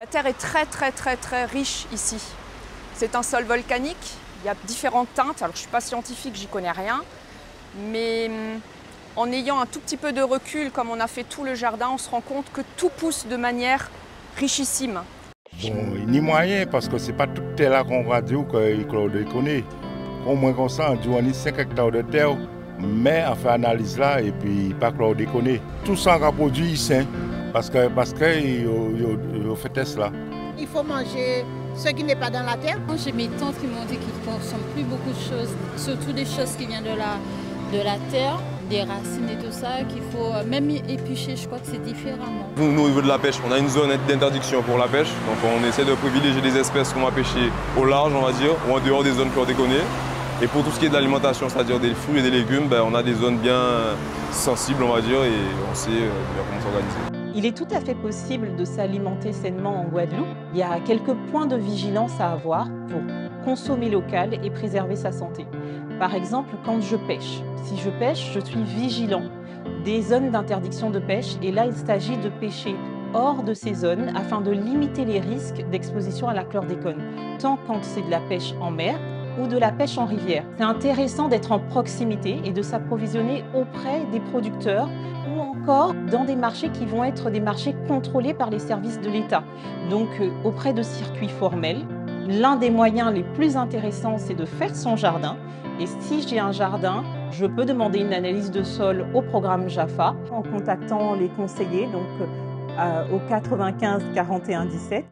La terre est très riche ici. C'est un sol volcanique, il y a différentes teintes. Alors je ne suis pas scientifique, j'y connais rien. Mais en ayant un tout petit peu de recul, comme on a fait tout le jardin, on se rend compte que tout pousse de manière richissime. Bon, ni moyen, parce que ce n'est pas toute terre là qu'on va dire qu'il connaît. Au moins comme ça, on dit 5 hectares de terre, mais on fait analyse là et puis pas que l'on déconne. Tout ça on a produit ici, parce que on fait test là. Il faut manger ce qui n'est pas dans la terre. J'ai mes tantes qui m'ont dit qu'ils ne consomment plus beaucoup de choses, surtout des choses qui viennent de la terre, des racines et tout ça, qu'il faut même éplucher, je crois que c'est différemment. Nous, au niveau de la pêche, on a une zone d'interdiction pour la pêche, donc on essaie de privilégier des espèces qu'on va pêcher au large, on va dire, ou en dehors des zones chlordéconées. Et pour tout ce qui est de l'alimentation, c'est-à-dire des fruits et des légumes, on a des zones bien sensibles, on va dire, et on sait bien comment s'organiser. Il est tout à fait possible de s'alimenter sainement en Guadeloupe. Il y a quelques points de vigilance à avoir pour consommer local et préserver sa santé. Par exemple, quand je pêche. Si je pêche, je suis vigilant des zones d'interdiction de pêche et là, il s'agit de pêcher hors de ces zones afin de limiter les risques d'exposition à la chlordécone, tant quand c'est de la pêche en mer ou de la pêche en rivière. C'est intéressant d'être en proximité et de s'approvisionner auprès des producteurs ou encore dans des marchés qui vont être des marchés contrôlés par les services de l'État. Donc auprès de circuits formels, l'un des moyens les plus intéressants, c'est de faire son jardin. Et si j'ai un jardin, je peux demander une analyse de sol au programme JAFA en contactant les conseillers donc, au 95 41 17.